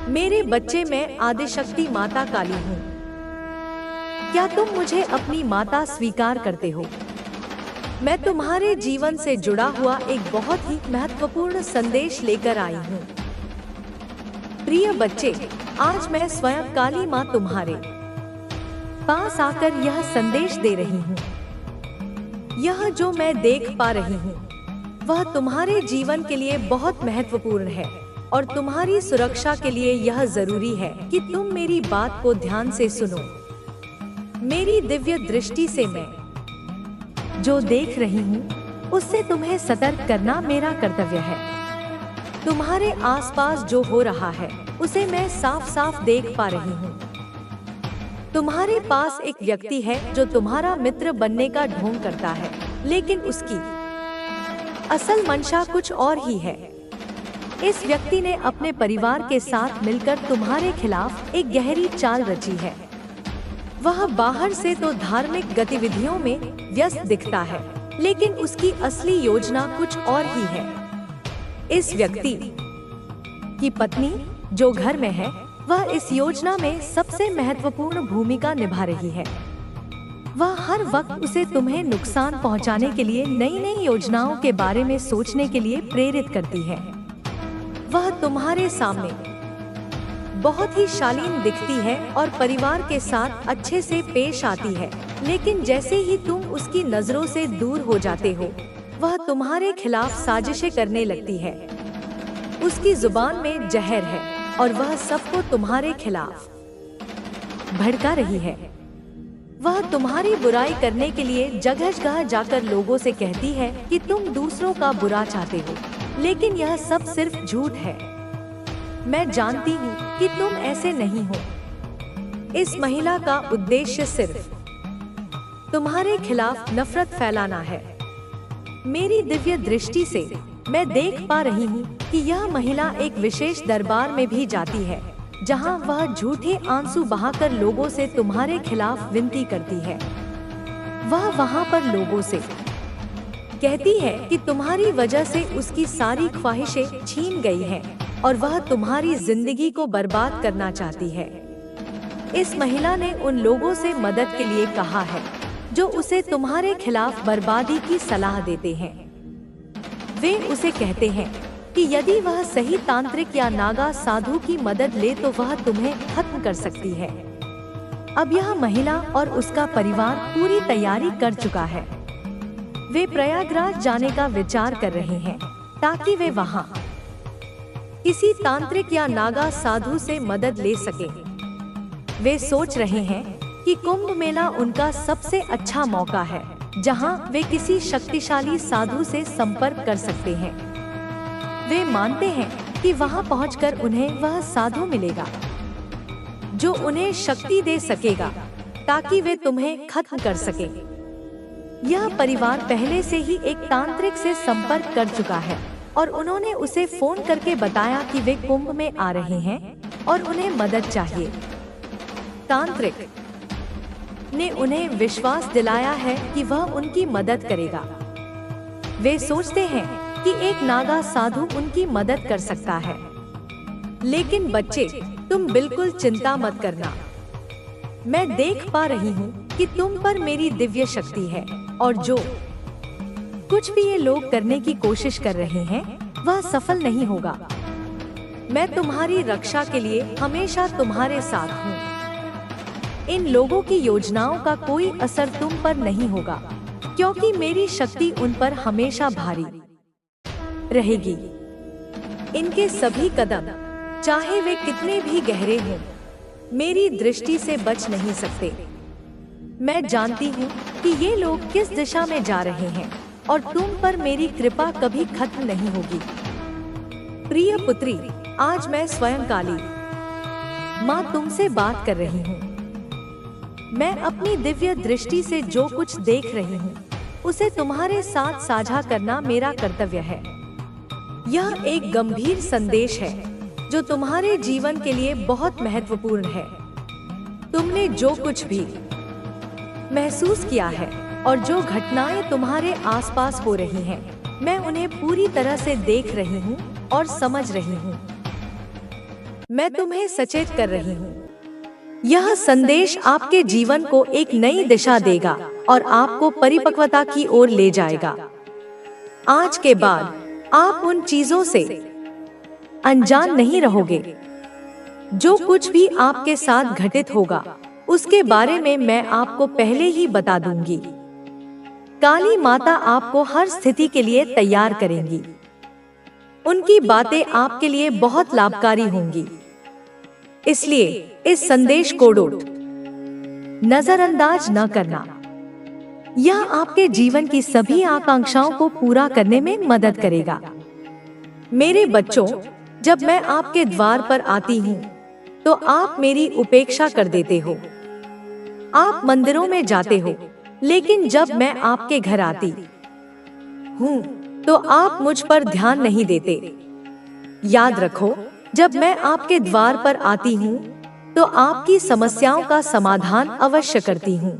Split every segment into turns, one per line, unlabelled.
मेरे बच्चे, मैं आदिशक्ति माता काली हूँ। क्या तुम मुझे अपनी माता स्वीकार करते हो? मैं तुम्हारे जीवन से जुड़ा हुआ एक बहुत ही महत्वपूर्ण संदेश लेकर आई हूँ। प्रिय बच्चे, आज मैं स्वयं काली माँ तुम्हारे पास आकर यह संदेश दे रही हूँ। यह जो मैं देख पा रही हूँ वह तुम्हारे जीवन के लिए बहुत महत्वपूर्ण है और तुम्हारी सुरक्षा के लिए यह जरूरी है कि तुम मेरी बात को ध्यान से सुनो। मेरी दिव्य दृष्टि से मैं जो देख रही हूँ उससे तुम्हें सतर्क करना मेरा कर्तव्य है। तुम्हारे आसपास जो हो रहा है उसे मैं साफ साफ देख पा रही हूँ। तुम्हारे पास एक व्यक्ति है जो तुम्हारा मित्र बनने का ढोंग करता है, लेकिन उसकी असल मंशा कुछ और ही है। इस व्यक्ति ने अपने परिवार के साथ मिलकर तुम्हारे खिलाफ एक गहरी चाल रची है। वह बाहर से तो धार्मिक गतिविधियों में व्यस्त दिखता है, लेकिन उसकी असली योजना कुछ और ही है। इस व्यक्ति की पत्नी जो घर में है, वह इस योजना में सबसे महत्वपूर्ण भूमिका निभा रही है। वह हर वक्त उसे तुम्हें नुकसान पहुंचाने के लिए नई नई योजनाओं के बारे में सोचने के लिए प्रेरित करती है। वह तुम्हारे सामने बहुत ही शालीन दिखती है और परिवार के साथ अच्छे से पेश आती है, लेकिन जैसे ही तुम उसकी नजरों से दूर हो जाते हो, वह तुम्हारे खिलाफ साजिशें करने लगती है। उसकी जुबान में जहर है और वह सबको तुम्हारे खिलाफ भड़का रही है। वह तुम्हारी बुराई करने के लिए जगह जगह जाकर लोगों से कहती है कि तुम दूसरों का बुरा चाहते हो, लेकिन यह सब सिर्फ झूठ है। मैं जानती हूँ कि तुम ऐसे नहीं हो। इस महिला का उद्देश्य सिर्फ तुम्हारे खिलाफ नफरत फैलाना है। मेरी दिव्य दृष्टि से मैं देख पा रही हूँ कि यह महिला एक विशेष दरबार में भी जाती है, जहाँ वह झूठे आंसू बहाकर लोगों से तुम्हारे खिलाफ विनती करती है। वह वहाँ पर लोगों से कहती है कि तुम्हारी वजह से उसकी सारी ख्वाहिशें छीन गई हैं और वह तुम्हारी जिंदगी को बर्बाद करना चाहती है। इस महिला ने उन लोगों से मदद के लिए कहा है जो उसे तुम्हारे खिलाफ बर्बादी की सलाह देते हैं। वे उसे कहते हैं कि यदि वह सही तांत्रिक या नागा साधु की मदद ले तो वह तुम्हें खत्म कर सकती है। अब यह महिला और उसका परिवार पूरी तैयारी कर चुका है। वे प्रयागराज जाने का विचार कर रहे हैं ताकि वे वहां किसी तांत्रिक या नागा साधु से मदद ले सके। वे सोच रहे हैं कि कुंभ मेला उनका सबसे अच्छा मौका है, जहां वे किसी शक्तिशाली साधु से संपर्क कर सकते हैं। वे मानते हैं कि वहां पहुंचकर उन्हें वह साधु मिलेगा जो उन्हें शक्ति दे सकेगा ताकि वे तुम्हें खत्म कर सके। यह परिवार पहले से ही एक तांत्रिक से संपर्क कर चुका है और उन्होंने उसे फोन करके बताया कि वे कुंभ में आ रहे हैं और उन्हें मदद चाहिए। तांत्रिक ने उन्हें विश्वास दिलाया है कि वह उनकी मदद करेगा। वे सोचते हैं कि एक नागा साधु उनकी मदद कर सकता है। लेकिन बच्चे, तुम बिल्कुल चिंता मत करना। मैं देख पा रही हूँ कि तुम पर मेरी दिव्य शक्ति है और जो कुछ भी ये लोग करने की कोशिश कर रहे हैं वह सफल नहीं होगा। मैं तुम्हारी रक्षा के लिए हमेशा तुम्हारे साथ हूँ। इन लोगों की योजनाओं का कोई असर तुम पर नहीं होगा, क्योंकि मेरी शक्ति उन पर हमेशा भारी रहेगी। इनके सभी कदम, चाहे वे कितने भी गहरे हों, मेरी दृष्टि से बच नहीं सकते। मैं जानती हूँ कि ये लोग किस दिशा में जा रहे हैं और तुम पर मेरी कृपा कभी खत्म नहीं होगी। प्रिय पुत्री, आज मैं स्वयं काली माँ तुमसे बात कर रही हूँ। मैं अपनी दिव्य दृष्टि से जो कुछ देख रही हूँ उसे तुम्हारे साथ साझा करना मेरा कर्तव्य है। यह एक गंभीर संदेश है जो तुम्हारे जीवन के लिए बहुत महत्वपूर्ण है। तुमने जो कुछ भी महसूस किया है और जो घटनाएं तुम्हारे आसपास हो रही हैं, मैं उन्हें पूरी तरह से देख रही हूँ और समझ रही हूँ। मैं तुम्हें सचेत कर रही हूँ। यह संदेश आपके जीवन को एक नई दिशा देगा और आपको परिपक्वता की ओर ले जाएगा। आज के बाद आप उन चीजों से अनजान नहीं रहोगे। जो कुछ भी आपके साथ घटित होगा उसके बारे में मैं आपको पहले ही बता दूंगी। काली माता आपको हर स्थिति के लिए तैयार करेंगी। उनकी बातें आपके लिए बहुत लाभकारी होंगी। इसलिए इस संदेश को नजरअंदाज न करना। यह आपके जीवन की सभी आकांक्षाओं को पूरा करने में मदद करेगा। मेरे बच्चों, जब मैं आपके द्वार पर आती हूँ तो आप मेरी उपेक्षा कर देते हो। आप मंदिरों में जाते हो, लेकिन जब मैं आपके घर आती हूँ तो आप मुझ पर ध्यान नहीं देते। याद रखो, जब मैं आपके द्वार पर आती हूँ तो आपकी समस्याओं का समाधान अवश्य करती हूँ।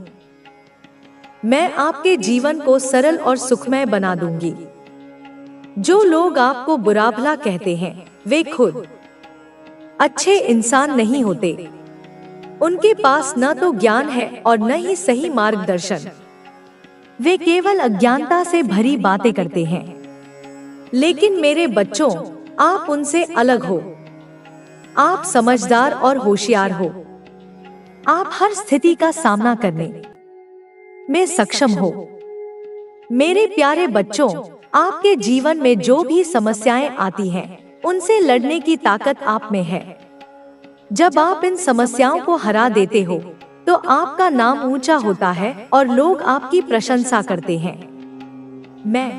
मैं आपके जीवन को सरल और सुखमय बना दूंगी। जो लोग आपको बुरा भला कहते हैं, वे खुद अच्छे इंसान नहीं होते। उनके पास न तो ज्ञान है और न ही सही मार्गदर्शन। वे केवल अज्ञानता से भरी बातें करते हैं। लेकिन मेरे बच्चों, आप उनसे अलग हो। आप समझदार और होशियार हो। आप हर स्थिति का सामना करने में सक्षम हो। मेरे प्यारे बच्चों, आपके जीवन में जो भी समस्याएं आती हैं, उनसे लड़ने की ताकत आप में है। जब आप इन समस्याओं को हरा देते हो तो आपका नाम ऊंचा होता है और लोग आपकी प्रशंसा करते हैं। मैं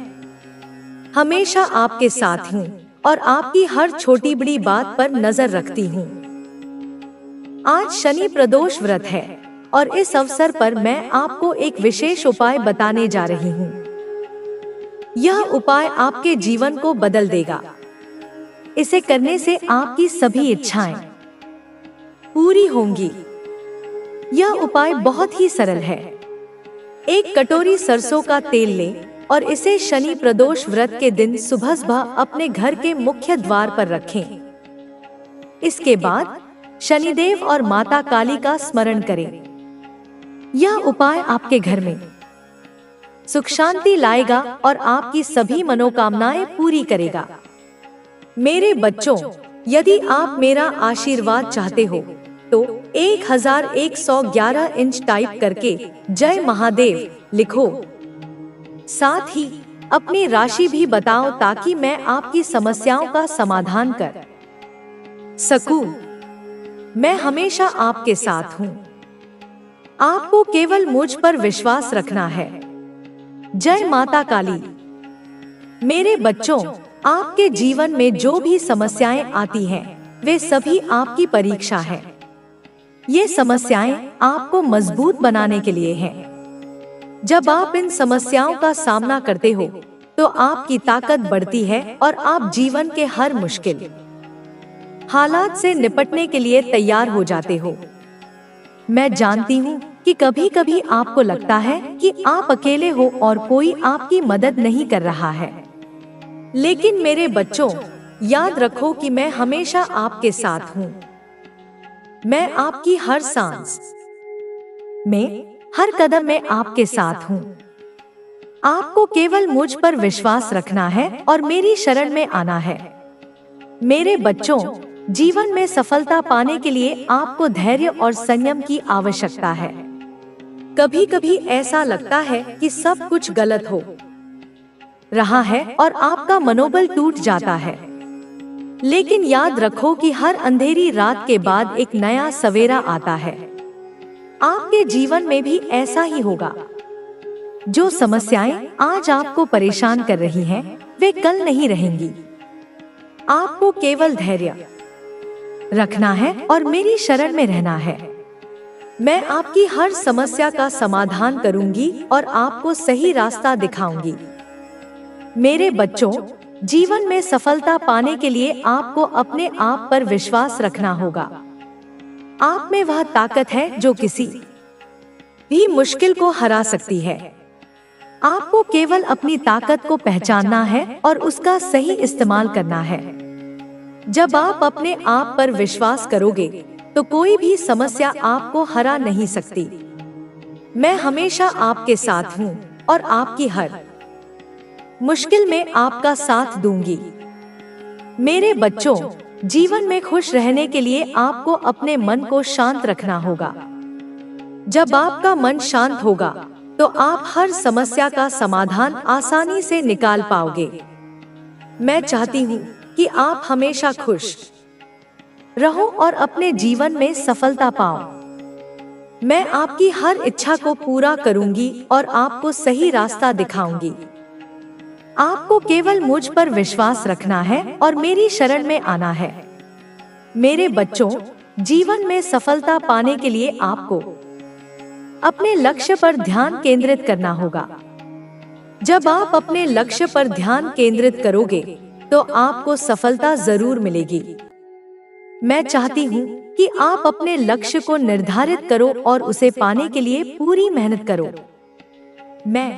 हमेशा आपके साथ हूँ और आपकी हर छोटी बड़ी बात पर नजर रखती हूँ। आज शनि प्रदोष व्रत है और इस अवसर पर मैं आपको एक विशेष उपाय बताने जा रही हूँ। यह उपाय आपके जीवन को बदल देगा। इसे करने से आपकी सभी इच्छाएं पूरी होंगी। यह उपाय बहुत ही सरल है। एक कटोरी सरसों का तेल लें और इसे शनि प्रदोष व्रत के दिन सुबह अपने घर के मुख्य द्वार पर रखें। इसके बाद शनिदेव और माता काली का स्मरण करें। यह उपाय आपके घर में सुख शांति लाएगा और आपकी सभी मनोकामनाएं पूरी करेगा। मेरे बच्चों, यदि आप मेरा आशीर्वाद चाहते हो तो 1111 इंच टाइप करके जय महादेव लिखो। साथ ही अपनी राशि भी बताओ ताकि मैं आपकी समस्याओं का समाधान कर सकूं। मैं हमेशा आपके साथ हूं। आपको केवल मुझ पर विश्वास रखना है। जय माता काली। मेरे बच्चों, आपके जीवन में जो भी समस्याएं आती हैं, वे सभी आपकी परीक्षा है। ये समस्याएं आपको मजबूत बनाने के लिए हैं। जब आप इन समस्याओं का सामना करते हो तो आपकी ताकत बढ़ती है और आप जीवन के हर मुश्किल हालात से निपटने के लिए तैयार हो जाते हो। मैं जानती हूँ कि कभी कभी आपको लगता है कि आप अकेले हो और कोई आपकी मदद नहीं कर रहा है। लेकिन मेरे बच्चों, याद रखो कि मैं हमेशा आपके साथ हूँ। मैं आपकी हर सांस में, हर कदम में आपके साथ हूँ। आपको केवल मुझ पर विश्वास रखना है और मेरी शरण में आना है। मेरे बच्चों, जीवन में सफलता पाने के लिए आपको धैर्य और संयम की आवश्यकता है। कभी कभी ऐसा लगता है कि सब कुछ गलत हो रहा है और आपका मनोबल टूट जाता है। लेकिन याद रखो कि हर अंधेरी रात के बाद एक नया सवेरा आता है। आपके जीवन में भी ऐसा ही होगा। जो समस्याएं आज आपको परेशान कर रही हैं, वे कल नहीं रहेंगी। आपको केवल धैर्य रखना है और मेरी शरण में रहना है। मैं आपकी हर समस्या का समाधान करूंगी और आपको सही रास्ता दिखाऊंगी। मेरे बच्चों, जीवन में सफलता पाने के लिए आपको अपने आप पर विश्वास रखना होगा। आप में वह ताकत है जो किसी भी मुश्किल को हरा सकती है। आपको केवल अपनी ताकत को पहचानना है और उसका सही इस्तेमाल करना है। जब आप अपने आप पर विश्वास करोगे तो कोई भी समस्या आपको हरा नहीं सकती। मैं हमेशा आपके साथ हूँ और आपकी हर मुश्किल में आपका साथ दूंगी। मेरे बच्चों, जीवन में खुश रहने के लिए आपको अपने मन को शांत रखना होगा। जब आपका मन शांत होगा तो आप हर समस्या का समाधान आसानी से निकाल पाओगे। मैं चाहती हूँ कि आप हमेशा खुश रहो और अपने जीवन में सफलता पाओ। मैं आपकी हर इच्छा को पूरा करूंगी और आपको सही रास्ता दिखाऊंगी। आपको केवल मुझ पर विश्वास रखना है और मेरी शरण में आना है। मेरे बच्चों, जीवन में सफलता पाने के लिए आपको अपने लक्ष्य पर ध्यान केंद्रित करना होगा। जब आप अपने लक्ष्य पर ध्यान केंद्रित करोगे तो आपको सफलता जरूर मिलेगी। मैं चाहती हूँ कि आप अपने लक्ष्य को निर्धारित करो और उसे पाने के लिए पूरी मेहनत करो। मैं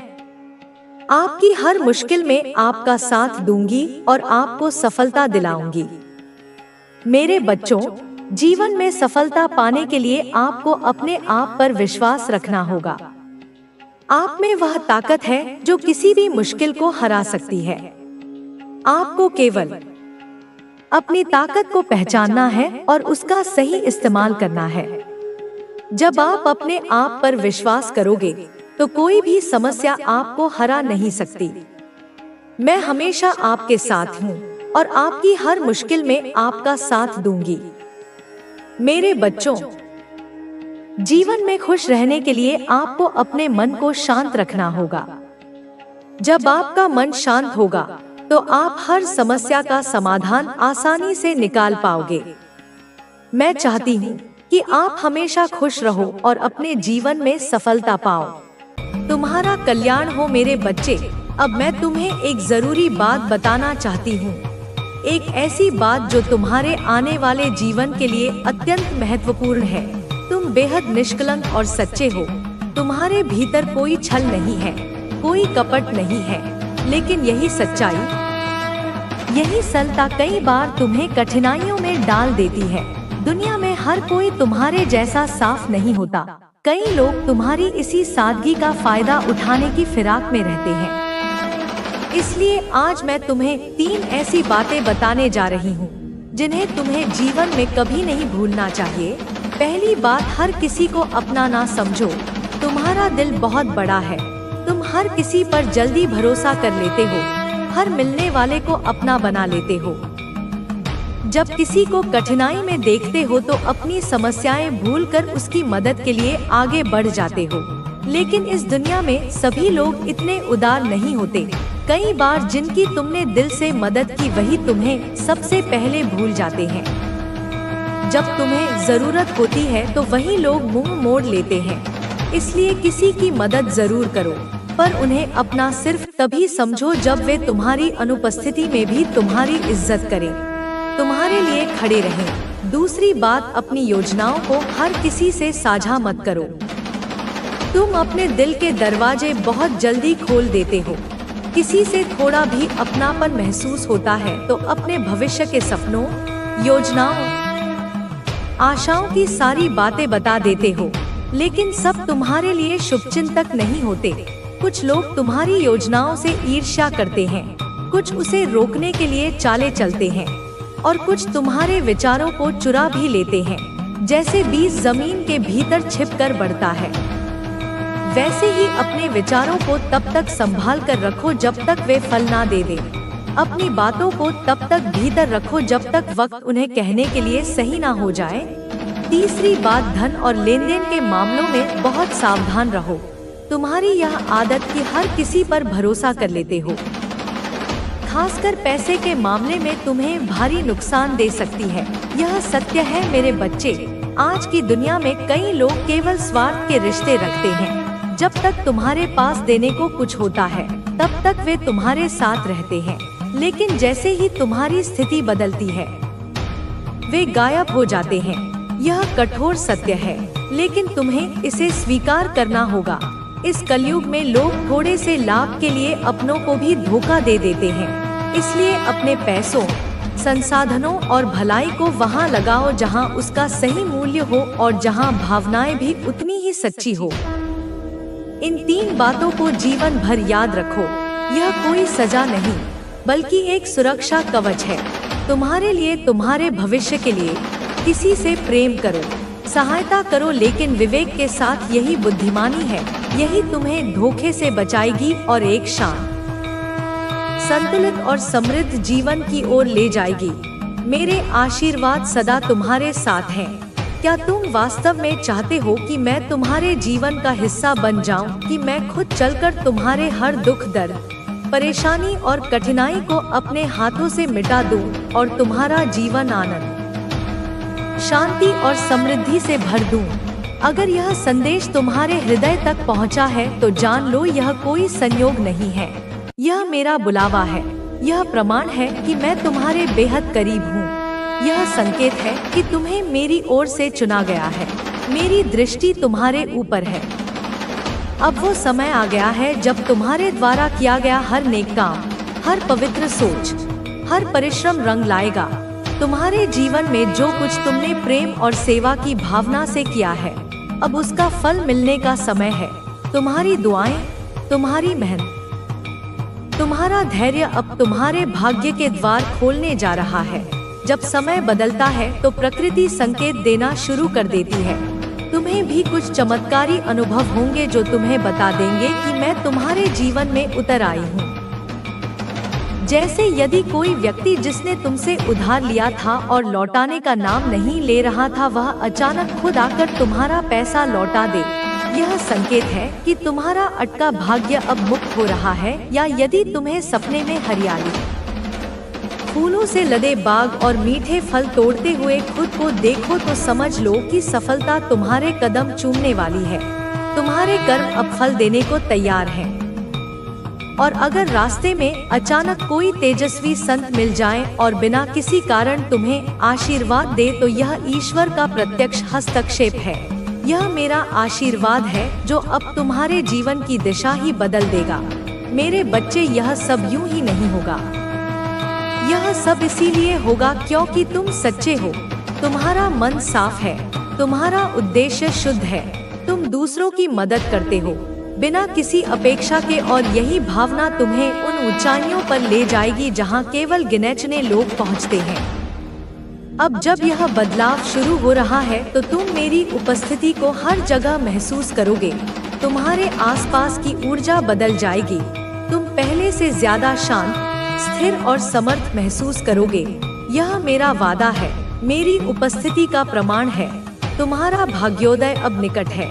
आपकी हर मुश्किल में आपका साथ दूंगी और आपको सफलता दिलाऊंगी। मेरे बच्चों, जीवन में सफलता पाने के लिए आपको अपने आप पर विश्वास रखना होगा। आप में वह ताकत है जो किसी भी मुश्किल को हरा सकती है। आपको केवल अपनी ताकत को पहचानना है और उसका सही इस्तेमाल करना है। जब आप अपने आप पर विश्वास करोगे तो कोई भी समस्या आपको हरा नहीं सकती। मैं हमेशा आपके साथ हूँ और आपकी हर मुश्किल में आपका साथ दूंगी। मेरे बच्चों, जीवन में खुश रहने के लिए आपको अपने मन को शांत रखना होगा। जब आपका मन शांत होगा तो आप हर समस्या का समाधान आसानी से निकाल पाओगे। मैं चाहती हूँ कि आप हमेशा खुश रहो और अपने जीवन में सफलता पाओ। तुम्हारा कल्याण हो मेरे बच्चे। अब मैं तुम्हें एक जरूरी बात बताना चाहती हूँ, एक ऐसी बात जो तुम्हारे आने वाले जीवन के लिए अत्यंत महत्वपूर्ण है। तुम बेहद निष्कलंक और सच्चे हो। तुम्हारे भीतर कोई छल नहीं है, कोई कपट नहीं है, लेकिन यही सच्चाई, यही सरलता कई बार तुम्हें कठिनाइयों में डाल देती है। दुनिया में हर कोई तुम्हारे जैसा साफ नहीं होता। कई लोग तुम्हारी इसी सादगी का फायदा उठाने की फिराक में रहते हैं। इसलिए आज मैं तुम्हें 3 ऐसी बातें बताने जा रही हूँ जिन्हें तुम्हें जीवन में कभी नहीं भूलना चाहिए। पहली बात, हर किसी को अपना ना समझो। तुम्हारा दिल बहुत बड़ा है। तुम हर किसी पर जल्दी भरोसा कर लेते हो, हर मिलने वाले को अपना बना लेते हो। जब किसी को कठिनाई में देखते हो तो अपनी समस्याएं भूलकर उसकी मदद के लिए आगे बढ़ जाते हो। लेकिन इस दुनिया में सभी लोग इतने उदार नहीं होते। कई बार जिनकी तुमने दिल से मदद की वही तुम्हें सबसे पहले भूल जाते हैं। जब तुम्हें जरूरत होती है तो वही लोग मुंह मोड़ लेते हैं। इसलिए किसी की मदद जरूर करो, पर उन्हें अपना सिर्फ तभी समझो जब वे तुम्हारी अनुपस्थिति में भी तुम्हारी इज्जत करें, तुम्हारे लिए खड़े रहें। दूसरी बात, अपनी योजनाओं को हर किसी से साझा मत करो। तुम अपने दिल के दरवाजे बहुत जल्दी खोल देते हो। किसी से थोड़ा भी अपनापन महसूस होता है तो अपने भविष्य के सपनों, योजनाओं, आशाओं की सारी बातें बता देते हो। लेकिन सब तुम्हारे लिए शुभचिंतक नहीं होते। कुछ लोग तुम्हारी योजनाओं से ईर्ष्या करते हैं, कुछ उसे रोकने के लिए चालें चलते हैं और कुछ तुम्हारे विचारों को चुरा भी लेते हैं। जैसे बीज जमीन के भीतर छिपकर बढ़ता है, वैसे ही अपने विचारों को तब तक संभाल कर रखो जब तक वे फल ना दे दे। अपनी बातों को तब तक भीतर रखो जब तक वक्त उन्हें कहने के लिए सही ना हो जाए। तीसरी बात, धन और लेन देन के मामलों में बहुत सावधान रहो। तुम्हारी यह आदत कि हर किसी पर भरोसा कर लेते हो, खासकर पैसे के मामले में तुम्हें भारी नुकसान दे सकती है। यह सत्य है मेरे बच्चे। आज की दुनिया में कई लोग केवल स्वार्थ के रिश्ते रखते हैं। जब तक तुम्हारे पास देने को कुछ होता है तब तक वे तुम्हारे साथ रहते हैं, लेकिन जैसे ही तुम्हारी स्थिति बदलती है वे गायब हो जाते हैं। यह कठोर सत्य है, लेकिन तुम्हें इसे स्वीकार करना होगा। इस कलयुग में लोग थोड़े से लाभ के लिए अपनों को भी धोखा दे देते हैं। इसलिए अपने पैसों, संसाधनों और भलाई को वहां लगाओ जहां उसका सही मूल्य हो और जहां भावनाएं भी उतनी ही सच्ची हो। इन 3 बातों को जीवन भर याद रखो। यह कोई सजा नहीं, बल्कि एक सुरक्षा कवच है, तुम्हारे लिए, तुम्हारे भविष्य के लिए। किसी से प्रेम करो, सहायता करो, लेकिन विवेक के साथ। यही बुद्धिमानी है, यही तुम्हें धोखे से बचाएगी और एक शांत, संतुलित और समृद्ध जीवन की ओर ले जाएगी। मेरे आशीर्वाद सदा तुम्हारे साथ हैं। क्या तुम वास्तव में चाहते हो कि मैं तुम्हारे जीवन का हिस्सा बन जाऊं, कि मैं खुद चलकर तुम्हारे हर दुख, दर्द, परेशानी और कठिनाई को अपने हाथों से मिटा दूं और तुम्हारा जीवन आनंद, शांति और समृद्धि से भर दूं? अगर यह संदेश तुम्हारे हृदय तक पहुंचा है तो जान लो, यह कोई संयोग नहीं है, यह मेरा बुलावा है। यह प्रमाण है कि मैं तुम्हारे बेहद करीब हूँ। यह संकेत है कि तुम्हें मेरी ओर से चुना गया है। मेरी दृष्टि तुम्हारे ऊपर है। अब वो समय आ गया है जब तुम्हारे द्वारा किया गया हर नेक काम, हर पवित्र सोच, हर परिश्रम रंग लाएगा। तुम्हारे जीवन में जो कुछ तुमने प्रेम और सेवा की भावना से किया है, अब उसका फल मिलने का समय है। तुम्हारी दुआएं, तुम्हारी मेहनत, तुम्हारा धैर्य अब तुम्हारे भाग्य के द्वार खोलने जा रहा है। जब समय बदलता है तो प्रकृति संकेत देना शुरू कर देती है। तुम्हें भी कुछ चमत्कारी अनुभव होंगे जो तुम्हें बता देंगे कि मैं तुम्हारे जीवन में उतर आई हूँ। जैसे यदि कोई व्यक्ति जिसने तुमसे उधार लिया था और लौटाने का नाम नहीं ले रहा था, वह अचानक खुद आकर तुम्हारा पैसा लौटा दे। यह संकेत है कि तुम्हारा अटका भाग्य अब मुक्त हो रहा है। या यदि तुम्हें सपने में हरियाली, फूलों से लदे बाग और मीठे फल तोड़ते हुए खुद को देखो तो समझ लो कि सफलता तुम्हारे कदम चूमने वाली है। तुम्हारे कर्म अब फल देने को तैयार हैं। और अगर रास्ते में अचानक कोई तेजस्वी संत मिल जाए और बिना किसी कारण तुम्हें आशीर्वाद दे, तो यह ईश्वर का प्रत्यक्ष हस्तक्षेप है। यह मेरा आशीर्वाद है जो अब तुम्हारे जीवन की दिशा ही बदल देगा। मेरे बच्चे, यह सब यूं ही नहीं होगा। यह सब इसीलिए होगा क्योंकि तुम सच्चे हो, तुम्हारा मन साफ है, तुम्हारा उद्देश्य शुद्ध है, तुम दूसरों की मदद करते हो बिना किसी अपेक्षा के, और यही भावना तुम्हें उन ऊंचाइयों पर ले जाएगी जहां केवल गिने-चुने लोग पहुंचते हैं। अब जब यह बदलाव शुरू हो रहा है तो तुम मेरी उपस्थिति को हर जगह महसूस करोगे। तुम्हारे आसपास की ऊर्जा बदल जाएगी। तुम पहले से ज्यादा शांत, स्थिर और समर्थ महसूस करोगे। यह मेरा वादा है, मेरी उपस्थिति का प्रमाण है। तुम्हारा भाग्योदय अब निकट है।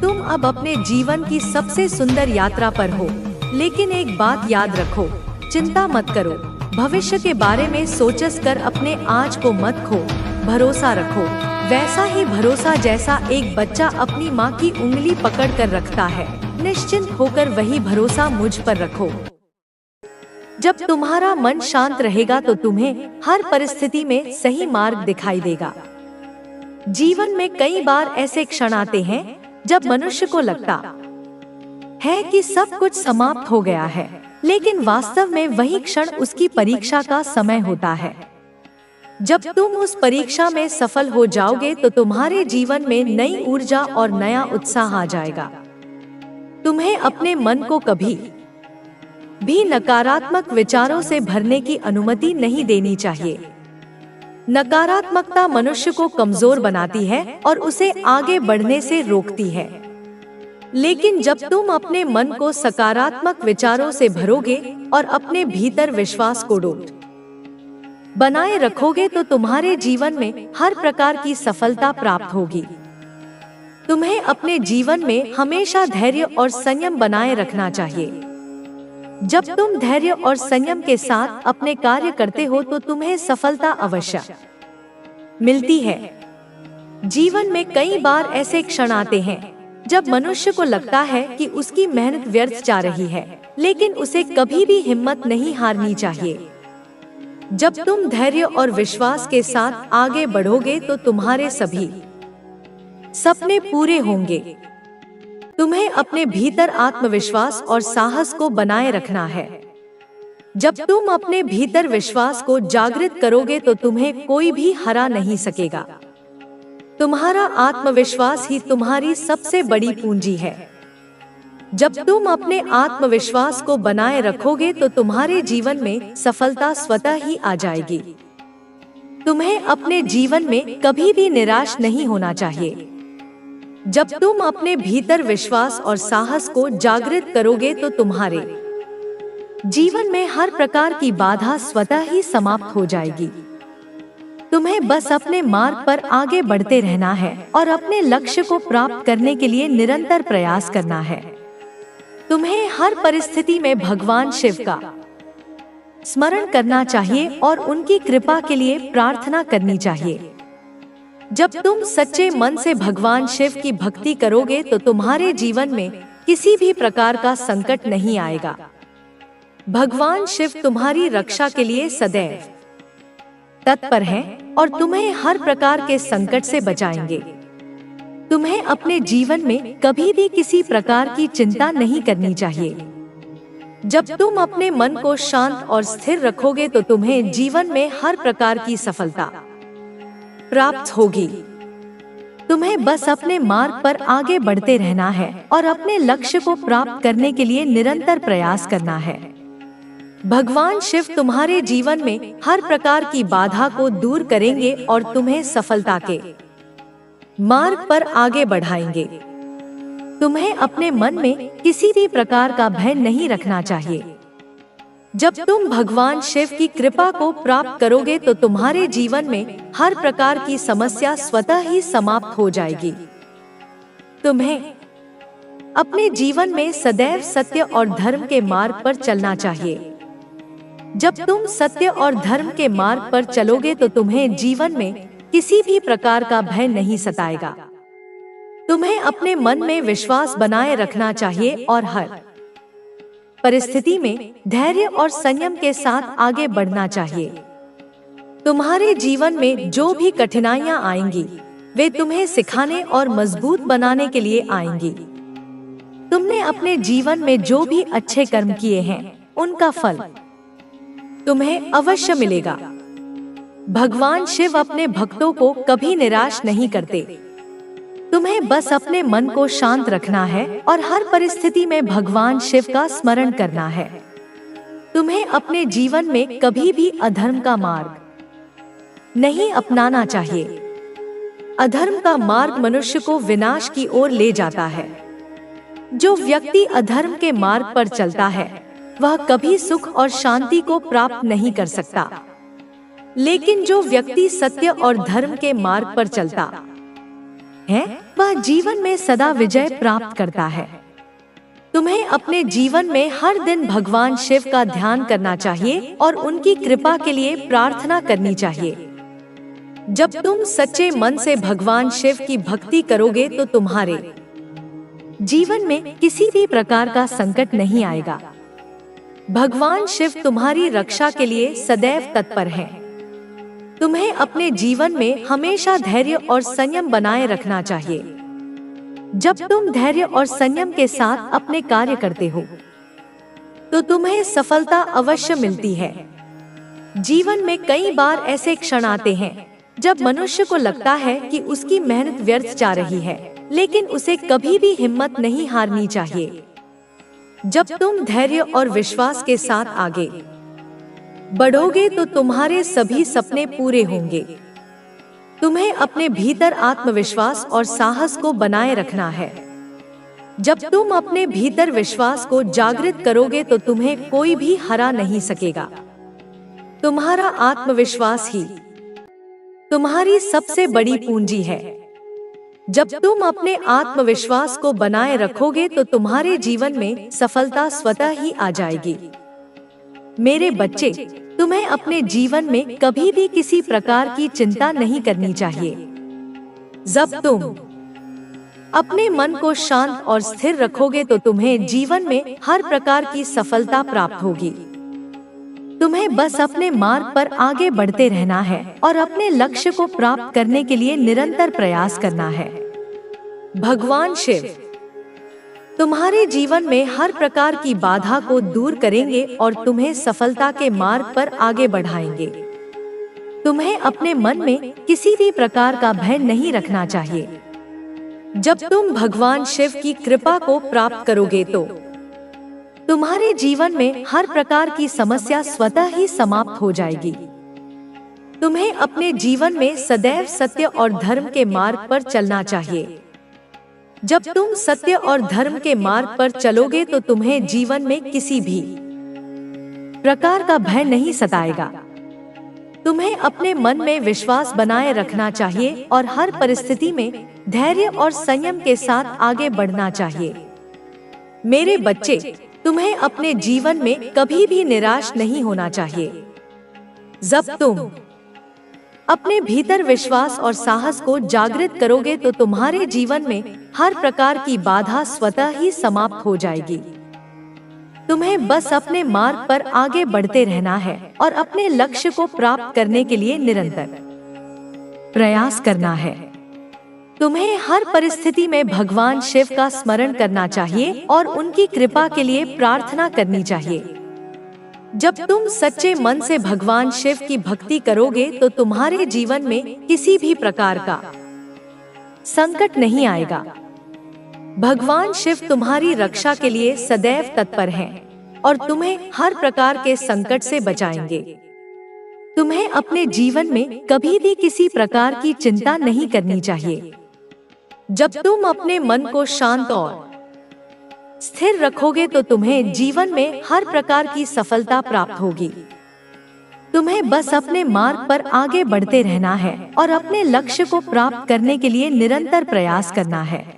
तुम अब अपने जीवन की सबसे सुंदर यात्रा पर हो। लेकिन एक बात याद रखो, चिंता मत करो। भविष्य के बारे में सोचस कर अपने आज को मत खो। भरोसा रखो, वैसा ही भरोसा जैसा एक बच्चा अपनी माँ की उंगली पकड़कर रखता है। निश्चिंत होकर वही भरोसा मुझ पर रखो। जब तुम्हारा मन शांत रहेगा तो तुम्हें हर परिस्थिति में सही मार्ग दिखाई देगा। जीवन में कई बार ऐसे क्षण आते हैं जब मनुष्य को लगता है कि सब कुछ समाप्त हो गया है, लेकिन वास्तव में वही क्षण उसकी परीक्षा का समय होता है। जब तुम उस परीक्षा में सफल हो जाओगे तो तुम्हारे जीवन में नई ऊर्जा और नया उत्साह आ जाएगा। तुम्हें अपने मन को कभी भी नकारात्मक विचारों से भरने की अनुमति नहीं देनी चाहिए। नकारात्मकता मनुष्य को कमजोर बनाती है और उसे आगे बढ़ने से रोकती है। लेकिन जब तुम अपने मन को सकारात्मक विचारों से भरोगे और अपने भीतर विश्वास को डोट बनाए रखोगे तो तुम्हारे जीवन में हर प्रकार की सफलता प्राप्त होगी। तुम्हें अपने जीवन में हमेशा धैर्य और संयम बनाए रखना चाहिए। जब तुम धैर्य और संयम के साथ अपने कार्य करते हो तो तुम्हें सफलता अवश्य मिलती है। जीवन में कई बार ऐसे क्षण आते हैं जब मनुष्य को लगता है कि उसकी मेहनत व्यर्थ जा रही है, लेकिन उसे कभी भी हिम्मत नहीं हारनी चाहिए। जब तुम धैर्य और विश्वास के साथ आगे बढ़ोगे तो तुम्हारे सभी सपने पूरे होंगे। तुम्हें अपने भीतर आत्मविश्वास और साहस को बनाए रखना है। जब तुम अपने भीतर विश्वास को जागृत करोगे तो तुम्हें कोई भी हरा नहीं सकेगा। तुम्हारा आत्मविश्वास ही तुम्हारी सबसे बड़ी पूंजी है। जब तुम अपने आत्मविश्वास को बनाए रखोगे तो तुम्हारे जीवन में सफलता स्वतः ही आ जाएगी। तुम्हें अपने जीवन में कभी भी निराश नहीं होना चाहिए। जब तुम अपने भीतर विश्वास और साहस को जागृत करोगे तो तुम्हारे जीवन में हर प्रकार की बाधा स्वतः ही समाप्त हो जाएगी। तुम्हें बस अपने मार्ग पर आगे बढ़ते रहना है और अपने लक्ष्य को प्राप्त करने के लिए निरंतर प्रयास करना है। तुम्हें हर परिस्थिति में भगवान शिव का स्मरण करना चाहिए और उनकी कृपा के लिए प्रार्थना करनी चाहिए। जब तुम सच्चे मन से भगवान शिव की भक्ति करोगे तो तुम्हारे जीवन में किसी भी प्रकार का संकट नहीं आएगा। भगवान शिव तुम्हारी रक्षा के लिए सदैव तत्पर हैं और तुम्हें हर प्रकार के संकट से बचाएंगे। तुम्हें अपने जीवन में कभी भी किसी प्रकार की चिंता नहीं करनी चाहिए। जब तुम अपने मन को शांत और स्थिर रखोगे तो तुम्हें जीवन में हर प्रकार की सफलता प्राप्त होगी। तुम्हें बस अपने मार्ग पर आगे बढ़ते रहना है और अपने लक्ष्य को प्राप्त करने के लिए निरंतर प्रयास करना है। भगवान शिव तुम्हारे जीवन में हर प्रकार की बाधा को दूर करेंगे और तुम्हें सफलता के मार्ग पर आगे बढ़ाएंगे। तुम्हें अपने मन में किसी भी प्रकार का भय नहीं रखना चाहिए। जब तुम भगवान शिव की कृपा को प्राप्त करोगे तो तुम्हारे जीवन में हर प्रकार की समस्या स्वतः ही समाप्त हो जाएगी। तुम्हें अपने जीवन में सदैव सत्य और धर्म के मार्ग पर चलना चाहिए। जब तुम सत्य और धर्म के मार्ग पर चलोगे तो तुम्हें जीवन में किसी भी प्रकार का भय नहीं सताएगा। तुम्हें अपने मन में विश्वास बनाए रखना चाहिए और हर परिस्थिति में धैर्य और संयम के साथ आगे बढ़ना चाहिए। तुम्हारे जीवन में जो भी कठिनाइयां आएंगी वे तुम्हें सिखाने और मजबूत बनाने के लिए आएंगी। तुमने अपने जीवन में जो भी अच्छे कर्म किए हैं उनका फल तुम्हें अवश्य मिलेगा। भगवान शिव अपने भक्तों को कभी निराश नहीं करते। तुम्हें बस अपने मन को शांत रखना है और हर परिस्थिति में भगवान शिव का स्मरण करना है। तुम्हें अपने जीवन में कभी भी अधर्म का मार्ग नहीं अपनाना चाहिए। अधर्म का मार्ग मनुष्य को विनाश की ओर ले जाता है। जो व्यक्ति अधर्म के मार्ग पर चलता है वह कभी सुख और शांति को प्राप्त नहीं कर सकता, लेकिन जो व्यक्ति सत्य और धर्म के मार्ग पर चलता है वह जीवन में सदा विजय प्राप्त करता है। तुम्हें अपने जीवन में हर दिन भगवान शिव का ध्यान करना चाहिए और उनकी कृपा के लिए प्रार्थना करनी चाहिए। जब तुम सच्चे मन से भगवान शिव की भक्ति करोगे तो तुम्हारे जीवन में किसी भी प्रकार का संकट नहीं आएगा। भगवान शिव तुम्हारी रक्षा के लिए सदैव तत्पर हैं। तुम्हें अपने जीवन में हमेशा धैर्य और संयम बनाए रखना चाहिए। जब तुम धैर्य और संयम के साथ अपने कार्य करते हो तो तुम्हें सफलता अवश्य मिलती है। जीवन में कई बार ऐसे क्षण आते हैं जब मनुष्य को लगता है कि उसकी मेहनत व्यर्थ जा रही है, लेकिन उसे कभी भी हिम्मत नहीं हारनी चाहिए। जब तुम धैर्य और विश्वास के साथ आगे बढ़ोगे तो तुम्हारे सभी सपने पूरे होंगे। तुम्हें अपने भीतर आत्मविश्वास और साहस को बनाए रखना है। जब तुम अपने भीतर विश्वास को जागृत करोगे तो तुम्हें कोई भी हरा नहीं सकेगा। तुम्हारा आत्मविश्वास ही तुम्हारी सबसे बड़ी पूंजी है। जब तुम अपने आत्मविश्वास को बनाए रखोगे तो तुम्हारे जीवन में सफलता स्वतः ही आ जाएगी। मेरे बच्चे, तुम्हें अपने जीवन में कभी भी किसी प्रकार की चिंता नहीं करनी चाहिए। जब तुम अपने मन को शांत और स्थिर रखोगे तो तुम्हें जीवन में हर प्रकार की सफलता प्राप्त होगी। तुम्हें बस अपने मार्ग पर आगे बढ़ते रहना है और अपने लक्ष्य को प्राप्त करने के लिए निरंतर प्रयास करना है। भगवान शिव तुम्हारे जीवन में हर प्रकार की बाधा को दूर करेंगे और तुम्हें सफलता के मार्ग पर आगे बढ़ाएंगे। तुम्हें अपने मन में किसी भी प्रकार का भय नहीं रखना चाहिए। जब तुम भगवान शिव की कृपा को प्राप्त करोगे तो तुम्हारे जीवन में हर प्रकार की समस्या स्वतः ही समाप्त हो जाएगी। तुम्हें अपने जीवन में सदैव सत्य और धर्म के मार्ग पर चलना चाहिए। जब तुम सत्य और धर्म के मार्ग पर चलोगे तो तुम्हें जीवन में किसी भी प्रकार का भय नहीं सताएगा। तुम्हें अपने मन में विश्वास बनाए रखना चाहिए और हर परिस्थिति में धैर्य और संयम के साथ आगे बढ़ना चाहिए। मेरे बच्चे, तुम्हें अपने जीवन में कभी भी निराश नहीं होना चाहिए। जब तुम अपने भीतर विश्वास और साहस को जागृत करोगे तो तुम्हारे जीवन में हर प्रकार की बाधा स्वतः ही समाप्त हो जाएगी। तुम्हें बस अपने मार्ग पर आगे बढ़ते रहना है और अपने लक्ष्य को प्राप्त करने के लिए निरंतर प्रयास करना है। तुम्हें हर परिस्थिति में भगवान शिव का स्मरण करना चाहिए और उनकी कृपा के लिए प्रार्थना करनी चाहिए। जब तुम सच्चे मन से भगवान शिव की भक्ति करोगे तो तुम्हारे जीवन में किसी भी प्रकार का संकट नहीं आएगा। भगवान शिव तुम्हारी रक्षा के लिए सदैव तत्पर हैं और तुम्हें हर प्रकार के संकट से बचाएंगे। तुम्हें अपने जीवन में कभी भी किसी प्रकार की चिंता नहीं करनी चाहिए। जब तुम अपने मन को शांत और स्थिर रखोगे तो तुम्हें जीवन में हर प्रकार की सफलता प्राप्त होगी। तुम्हें बस अपने मार्ग पर आगे बढ़ते रहना है और अपने लक्ष्य को प्राप्त करने के लिए निरंतर प्रयास करना है।